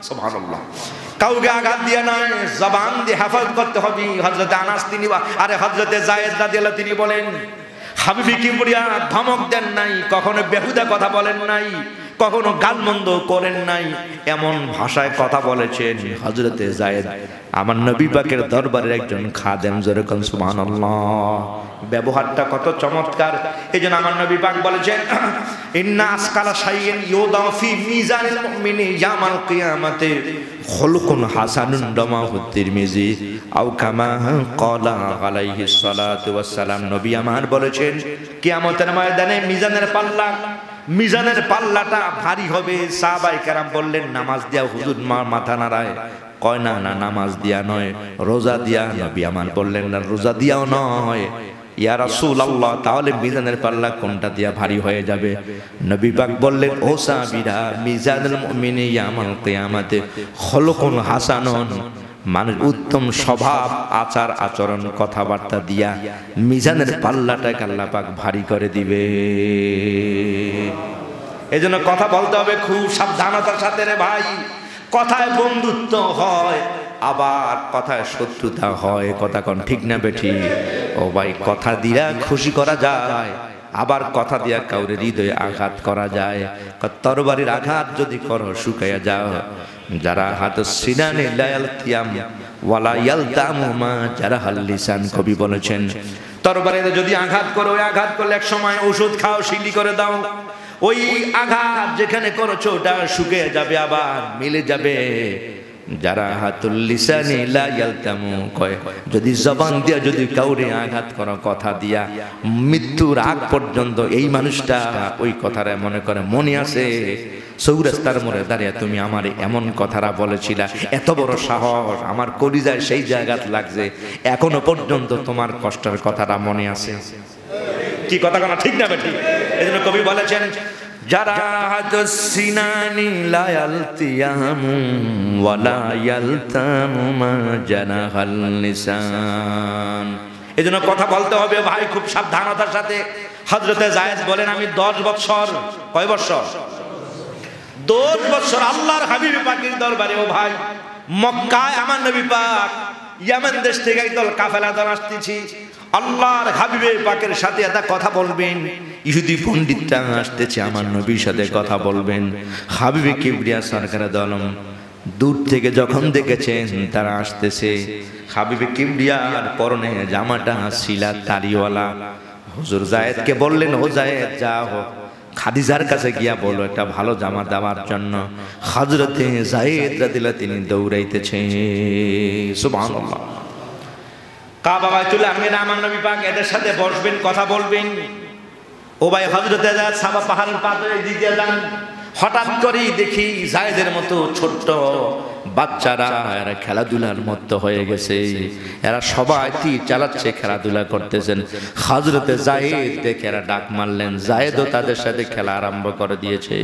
সুবহানাল্লাহ, কাউকে আঘাত দিয়ে নয়, জবান দিয়ে হেফাজত করতে হবে। হযরত আনাস তিনি, হযরতে যায়েদ রাদিয়াল্লাহু তিনি বলেন, হাবিবি কিবরিয়া ধমক দেন নাই, কখনো বেহুদা কথা বলেন নাই, কখনো গালমন্দ করেন নাই, এমন ভাষায় কথা বলেছেন হযরতে যায়েদ আমার নবী পাকের দরবারের একজন খাদেম। জোরে কোন সুবহানাল্লাহ। ব্যবহারটা কত চমৎকার। এইজন্য আমার নবী পাক বলেছেন ইন্না আসকালা শাইইন ইউদাউ ফি মিজানিল মুমিনি ইয়াউমাল কিয়ামাতি খুলকুন হাসানুন দামাহু তিরমিজি আও কামা ক্বালা আলাইহিস সালাতু ওয়াস সালাম। নবী আমার বলেছেন কিয়ামতের ময়দানে মিজানের পাল্লাটা ভারী হবে। সাহাবায়ে কেরাম বললেন নামাজ দিয়া হুজুর মাথা নাড়ায়, কয় না না নামাজ দিয়া নয়, রোজা দিয়া। নবী আমার বললেন না রোজা দিয়াও নয়। ইয়া রাসূলুল্লাহ, তাহলে মিজানের পাল্লা কোনটা দিয়া ভারী হয়ে যাবে? নবী পাক বললেন ও সাহাবীরা, মিজানুল মুমিনি ইয়াউমাল কিয়ামাতে খুলকুন হাসানুন, মানুষ উত্তম স্বভাব, আচার আচরণ, কথাবার্তা দিয়া মিজানের পাল্লাটাকে আল্লাহ পাক ভারী করে দিবে। এজন্য কথা বলতে হবে খুব সাবধানতার সাথে রে ভাই। কথায় বন্ধুত্ব হয়, আবার কথায় শত্রুতা হয়। কথা কোন ঠিক না বেঠি? ও ভাই, কথা দিয়া খুশি করা যায়, আবার কথা দিয়া কাউরে হৃদয়ে আঘাত করা যায়। তরবারির আঘাত যদি করো শুকাইয়া যাও। যারা হাত সিনানে লায়ালতিয়াম ওয়ালা ইয়ালতামু মা জারাহাল লিসান, কবি বলেছেন তরবারিতে যদি আঘাত করো, ওই আঘাত করলে এক সময় ওষুধ খাও, শিলি করে দাও, ওই আঘাত যেখানে করেছো ওটা শুকিয়ে যাবে, আবার মিলে যাবে। যারা হাতুল লিসানি লা ইয়ালতামু, কয় যদি জবান দিয়া যদি কাউরে আঘাত করো, কথা দিয়া মৃত্যুর আগ পর্যন্ত, এই মানুষটা ওই কথাটা মনে করে মনে আছে চৌরাস্তার মোড়ে দাঁড়িয়ে তুমি আমার এমন কথাটা বলেছিলা, এত বড় সাহস, আমার কলিজায় সেই জায়গাত লাগছে, এখনো পর্যন্ত তোমার কষ্টের কথাটা মনে আছে। কি কথা কথা ঠিক না বেঠিক? এজন্য কবি বলেছেন যারা হাতুস সিনানি লা ইয়ালতিয়ামু ওয়ালা ইয়ালতামু মা জানাহাল লিসান। এজন্য কথা বলতে হবে ভাই খুব সাবধানতার সাথে। হযরতে যায়েদ বলেন আমি 10 বছর, কয় বছর? 10 বছর আল্লাহর হাবিব পাকের দরবারে। ও ভাই, মক্কায় আমার নবী পাক ইয়ামান দেশ থেকে একদল কাফেলা দল আসতেছি, আল্লাহর হাবিবের পাকের সাথে একটা কথা বলবেন। ইহুদি পণ্ডিতটা আসতেছে আমার নবীর সাথে কথা বলবেন। হাবিবে কিবরিয়া সরকারে দলম দূর থেকে যখন দেখেছেন তারা আসতেছে, হাবিবে কিবরিয়ার পরনে জামাটা সিলা তারিওয়ালা। হুজুর যায়েদকে বললেন ও যায়েদ যাও খাদিজার কাছে গিয়া বলো একটা ভালো জামা দেওয়ার জন্য। হযরতে যায়েদ রাদিয়াল্লাহু তিনি দৌড়াইতেছেন। সুবহানাল্লাহ। কাবা বাইতুল আমিন আমার নবী পাক এদের সাথে বসবেন, কথা বলবেন। ও ভাই, হযরতে যায়েদ সাবা পাহাড়ের পাথরে দিকে যান। হঠাৎ করেই দেখি যায়েদের মতো ছোট্ট বাচ্চারা এরা খেলাধুলার মতো হয়ে গেছে। এরা সবাই তীর চালাচ্ছে, খেলাধুলা করতেছেন। হযরতে যায়েদ দেখে এরা ডাক মারলেন, যায়েদও তাদের সাথে খেলা আরম্ভ করে দিয়েছে।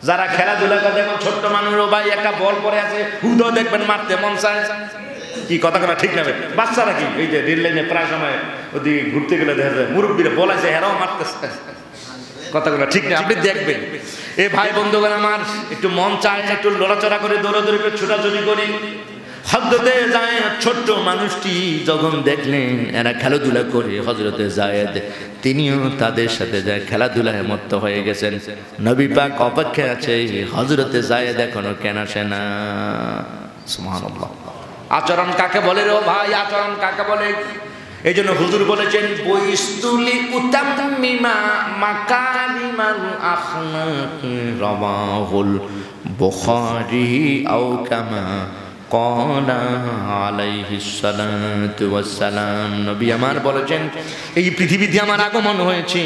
যারা খেলাধুলা করে, দেখো ছোট্ট মানুষ, ও ভাই একটা বল পড়ে আছে, হুদো দেখবেন মারতে মন চায়। কি কথা কথা ঠিক না? বাচ্চারা কি এই যে রেল লাইনে প্রায় সময় ওদিকে ঘুরতে গেলে দেখা যায় মুরব্বীরা বলাইছে, হেরাও মারতেছে। কথা কথা ঠিক না? আপনি দেখবেন এ ভাই বন্ধুগণ আমার, একটু মন চায় একটু লড়াচড়া করে, দৌড়াদৌড়ি করে, ছোটাছুটি করি। হযরতে যায়েদ ছোট্ট মানুষটি যখন দেখলেন এরা খেলাধুলা করে, হযরতে যায়েদ তিনিও তাদের সাথে যায় খেলাধুলায় মত্ত হয়ে গেছেন। নবী পাক অপেক্ষায় আছে, হযরতে যায়েদ এখনো কেন আসে না। সুবহানাল্লাহ। আচরণ কাকে বলে রে ভাই? আচরণ কাকে বলে? এই জন্য হুজুর বলেছেন বইস্তুলি উতাম্মিমা মাকারিমাল আখলাক রাওয়াহুল বুখারী আও কামা ক্বালা আলাইহিস সালাতু ওয়াস সালাম। নবী আমার বলেছেন এই পৃথিবীতে আমার আগমন হয়েছে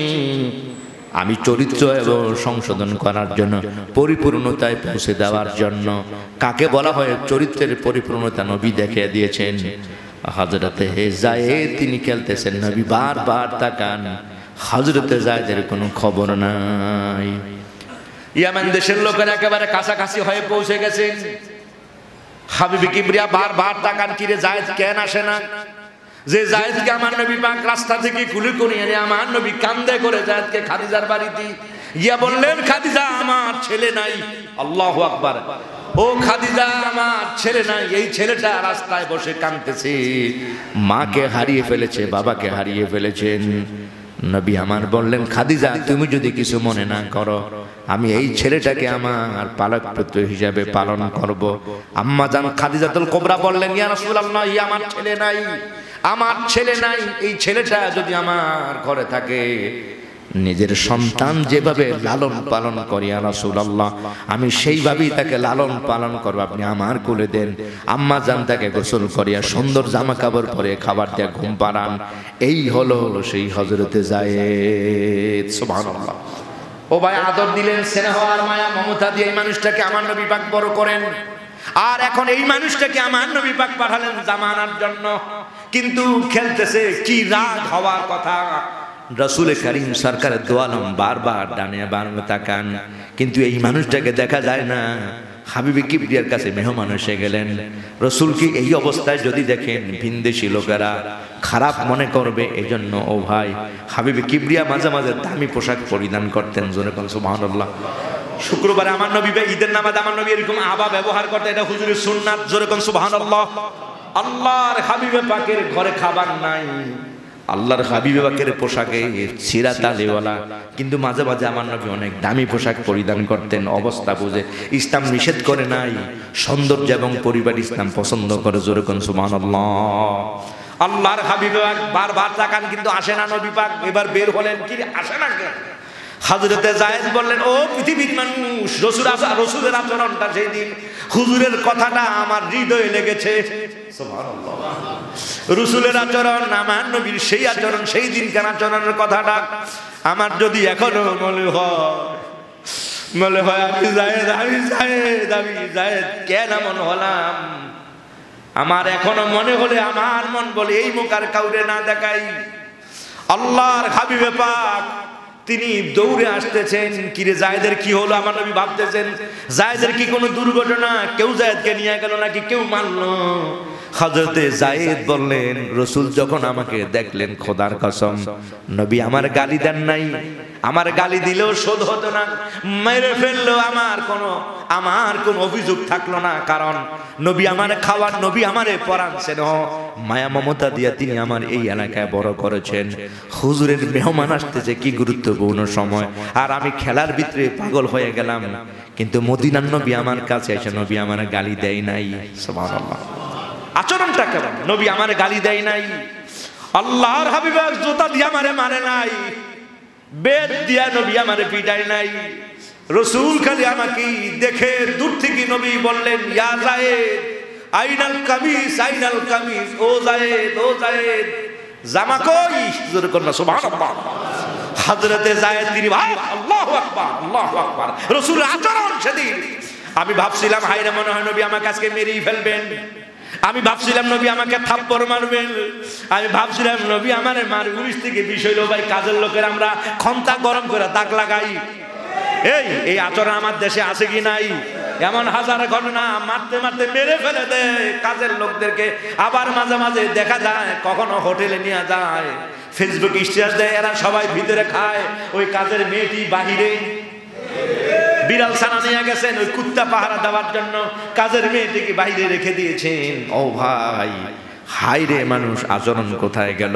আমি চরিত্র এবং সংশোধন করার জন্য, পরিপূর্ণতায় পৌঁছে দেওয়ার জন্য। কাকে বলা হয় চরিত্রের পরিপূর্ণতা? নবী দেখিয়ে দিয়েছেন। হযরতে যায়েদ তিনি খেলতেছেন, নবী বারবার তাকান, হযরতে যায়েদের কোনো খবর নাই। ইয়ামান দেশের লোকেরা একেবারে কাছাকাছি হয়ে পৌঁছে গেছেন। হাবিবে কিবরিয়া বারবার তাকান, কিরে যায়েদ কেন আসে না? যে যায়েদকে আমার নবী পাক রাস্তা থেকে কুলি করে এনে আমার নবী কান্দে করে যায়েদকে খাদিজার বাড়িতে গিয়া বললেন, খাদিজা আমার ছেলে নাই। আল্লাহু আকবার। ও খাদিজা, আমার ছেলে নাই, এই ছেলেটা রাস্তায় বসে কাঁদতেছে, মাকে হারিয়ে ফেলেছে, বাবাকে হারিয়ে ফেলেছেন। নবী আমার বললেন, খাদিজা তুমি যদি কিছু মনে না করো, আমি এই ছেলেটাকে আমার পালক পুত্র হিসাবে পালন করব। আম্মা জান খাদিজাতুল কুবরা বললেন, ইয়া রাসূলুল্লাহ, আমার ছেলে নাই, আমার ছেলে নাই, এই ছেলেটা যদি আমার ঘরে থাকে, নিজের সন্তান যেভাবে লালন পালন করি ইয়া রাসূলুল্লাহ, আমি সেইভাবেই তাকে লালন পালন করব, আপনি আমার কোলে দেন। আম্মা জান তাকে গোসল করিয়া সুন্দর জামা কাপড় পরে খাবার দিয়ে ঘুম পাড়ান। এই হলো সেই হযরতে যায়েদ। সুবহানাল্লাহ। ও ভাই, আদর দিলেন, স্নেহ আর মায়া মমতা দিয়ে এই মানুষটাকে আমার নবী পাক বড় করেন। আর এখন এই মানুষটাকে আমার নবী পাক পাঠালেন জামানার জন্য, কিন্তু খেলতেছে, কি রাগ হওয়ার কথা। রাসূল করিম সরকারের দো আলম বারবার ডানে বামে তাকান, কিন্তু এই মানুষটাকে দেখা যায় না। হাবিবে কিবরিয়ার কাছে মেহমান এসে গেলেন। রাসূলকে এই অবস্থায় যদি দেখেন, ভিনদেশী লোকেরা খারাপ মনে করবে, এজন্য ও ভাই, হাবিবে কিবরিয়া মাঝে মাঝে দামি পোশাক পরিধান করতেন। জোরে কোন সুবহানাল্লাহ। শুক্রবারে আমার নবী, ঈদের নামাজ আমার নবী এরকম আবা ব্যবহার করতেন, এটা হুজুরের সুন্নাত। জোরে কোন সুবহানাল্লাহ। আল্লাহর হাবিবে পাকের ঘরে খাবার নাই, আল্লাহর হাবিবে পাকের পোশাকে ছিঁড়া তালিওয়ালা, কিন্তু মাঝে মাঝে আমার নবী অনেক দামি পোশাক পরিধান করতেন, অবস্থা বুঝে। ইসলাম নিষেধ করে নাই, সৌন্দর্য এবং পরিবার ইসলাম পছন্দ করে। জোরে কোন সুবহানাল্লাহ। আল্লাহর হাবিবে পাক বারবার তাকান, কিন্তু আসে না নবী পাক। এবার বের হলেন, কি আসে না কেন? হযরতে যায়েদ বললেন, ও পৃথিবীর মানুষ, রাসূলের আচরণটা সেই দিন, হুজুরের কথাটা আমার হৃদয়ে লেগেছে। সুবহানাল্লাহ। রাসূলের আচরণ, আমার নবীর সেই আচরণ, সেই দিনকার আচরণের কথাটা আমার যদি এখনো মনে হয় আমি যায়েদ কেন এমন হলাম, আমার এখনো মনে হলে আমার মন বলে এই মুখ আর কাউরে না দেখাই। আল্লাহর হাবিবে পাক তিনি দৌড়ে আসতেছেন, কিরে যায়েদের কি হলো? আমার নবী ভাবতেছেন, যায়েদের কি কোনো দুর্ঘটনা, কেউ যায়েদকে নিয়ে গেল নাকি কেউ মারলো? হযরতে যায়েদ বললেন, রাসূল যখন আমাকে দেখলেন, খোদার কসম, নবী আমার গালি দেন নাই, আমার গালি দিলেও শোধ হতো না, মেরে ফেললো, আমার কোনো অভিযোগ থাকলো না, কারণ নবী আমার খাওয়ার, নবী আমারে পরানছেন, মায়া মমতা দিয়া তিনি আমার এই এলাকায় বড় করেছেন। হুজুরের মেহমান আসতেছে, কি গুরুত্বপূর্ণ সময়, আর আমি খেলার ভিতরে পাগল হয়ে গেলাম, কিন্তু মদিনার নবী আমার কাছে এসে নবী আমার গালি দেয় নাই। সুবহানাল্লাহ। আচরণটা কেমন? নবী আমার গালি দেয় নাই, আল্লাহর হাবিব জুতা দিয়ে আমারে মারে নাই, বেদ দিয়া নবী আমারে পিটায় নাই। রাসূল খালি আমাকে দেখে দূর থেকে নবী বললেন, ইয়া যায়েদ আইনাল কামিস, আইনাল কামিস, ও যায়েদ, ও যায়েদ, জামা কই? জোরে করনা সুবহানাল্লাহ। হযরতে যায়েদ তিনি ভাই, আল্লাহু আকবার, আল্লাহু আকবার। রাসূলের আচরণ সেদিন আমি ভাবছিলাম, হায়রে মনে হয় নবী আমাকে আজকে মেরেই ফেলবেন, আমি ভাবছিলাম নবী আমাকে থাপ্পড় মারবেন, আমি ভাবছিলাম নবী আমারে মার 19 থেকে 20 হইলো। ভাই, কাজের লোকের আমরা খন্তা গরম করে দাগ লাগাই, এই আচরণ আমার দেশে আছে কি নাই? এমন হাজার ঘটনা, মারতে মারতে মেরে ফেলে দেয় কাজের লোকদেরকে। আবার মাঝে মাঝে দেখা যায় কখনো হোটেলে নিয়ে যায়, ফেসবুক স্ট্যাটাস দেয়, এরা সবাই ভিতরে খায়, ওই কাজের মেয়েটি বাহিরে। বিড়াল ছানা নিয়ে গেছেন ওই কুত্তা পাহারা দেওয়ার জন্য, কাজের মেয়েটিকে বাইরে রেখে দিয়েছেন। ও ভাই, হায়রে মানুষ আচরণ কোথায় গেল?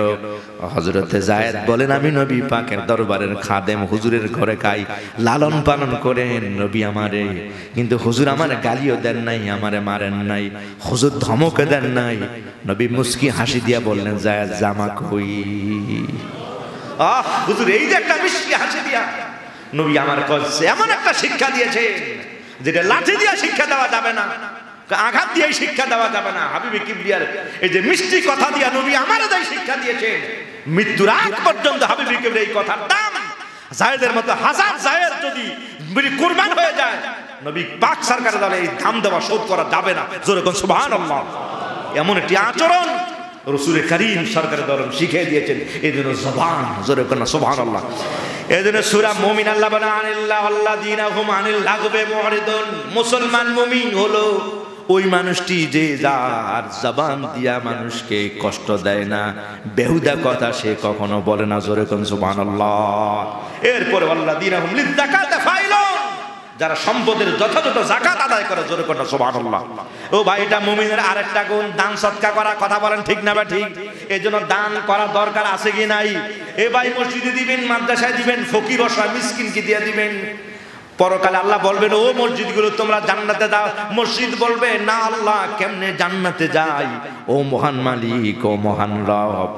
হযরতে যায়েদ বলেন, আমি নবী পাকের দরবারের খাদেম, হুজুরের ঘরে খাই, লালন পালন করেন নবী আমারে, কিন্তু হুজুর আমারে গালিও দেন নাই, আমারে মারেন নাই, হুজুর ধমকে দেন নাই। নবী মুস্কি হাসি দিয়া বললেন, যায়েদ জামা কই? হুজুর এই যে একটা মিষ্টি হাসি দিয়া নবী আমার কাছে এমন একটা শিক্ষা দিয়েছে, যেটা লাঠি দিয়ে শিক্ষা দেওয়া যাবে না, আঘাত দিয়ে শিক্ষা দেওয়া যাবে না। হাবিবে কিবরিয়ার এই যে মিষ্টি কথা দিয়া নবী আমারে তাই শিক্ষা দিয়েছেন, মৃত্যুর আগ পর্যন্ত হাবিবে কিবরিয়ার এই কথার দাম, যায়েদের মতো হাজার যায়েদ যদি কুরবান হয়ে যায়, নবী পাক সরকার দলে এই দাম দেওয়া শোধ করা যাবে না। জোরে কোন সুবহানাল্লাহ। এমন একটি আচরণ রাসূল করিম সরকারের দল শিখিয়ে দিয়েছেন, এই জন্য জবান, জোরে কোন সুবহানাল্লাহ। এই জন্য সূরা মুমিন আল্লাহ বলে, আনিল্লাহ আল্লাযীনা হুম আনিল লাগবে মুরিদুন, মুসলমান মুমিন হলো ওই মানুষটি যে যার জবান দিয়া মানুষকে কষ্ট দেয় না, বেহুদা কথা সে কখনো বলে না। জোরে কোন সুবহানাল্লাহ। এরপর আল্লাযীনা হুম লিযাকাতি ফাইলুন, যারা সম্পদের যথাযথ যাকাত আদায় করে, জোরে করে সুবহানাল্লাহ। ও ভাই, এটা মুমিনের আরেকটা গুণ, দান সদকা করা। কথা বলেন ঠিক না বা ঠিক? এজন্য দান করা দরকার আছে কি নাই? এ ভাই, মসজিদে দিবেন, মাদ্রাসায় দিবেন, ফকির অসহায় মিসকিনকে দিয়ে দিবেন। পরকালে আল্লাহ বলবেন, ও মসজিদগুলো তোমরা জান্নাতে দাও। মসজিদ বলবে, না আল্লাহ, কেমনে জান্নাতে যাই? ও মহান মালিক, ও মহান রব,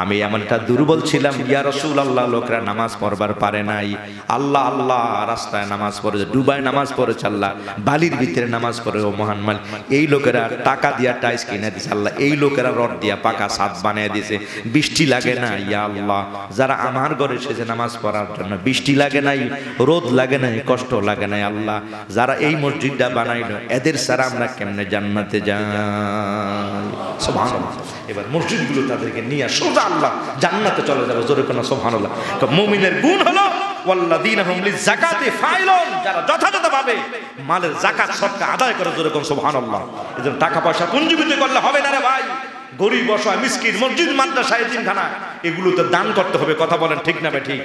আমি এমনটা দুর্বল ছিলাম, ইয়া রাসূলুল্লাহ, লোকরা নামাজ পড়বার পারে নাই। আল্লাহ আল্লাহ রাস্তায় নামাজ পড়েছে, ডুবায় নামাজ পড়েছে, আল্লাহ বালির ভিতরে নামাজ পড়ে। ও মহান মালিক, এই লোকেরা টাকা দিয়া টাইস কিনে দিছে, আল্লাহ এই লোকেরা রড দিয়া পাকা ছাদ বানিয়ে দিছে, বৃষ্টি লাগে না। ইয়া আল্লাহ, যারা আমার ঘরে এসেছে নামাজ পড়ার জন্য, বৃষ্টি লাগে নাই, রোদ লাগে নাই, কষ্ট লাগে নাই। আল্লাহ, যারা এই মসজিদটা বানাইলো, এদের ছাড়া আমরা কেমনে জান্নাতে যাই? সুবহানাল্লাহ। এবার মসজিদগুলো তাদেরকে নিয়ে সোজা আল্লাহ জান্নাতে চলে যাবে, জোরে কোন সুবহানাল্লাহ। মুমিনের গুণ হলো ওয়াল্লাযীনা হুম লিযাকাতি ফাইলুন, যারা যথাযথভাবে মালের যাকাত সদকা আদায় করে, জোরে কোন সুবহানাল্লাহ। এজন্য টাকা পয়সা পুঞ্জীবিত করলে হবে না রে ভাই। গরিব অসহায় মিসকিন, মসজিদ মাদ্রাসা, এতিমখানা, এগুলোতে দান করতে হবে। কথা বলেন ঠিক না ভাই ঠিক?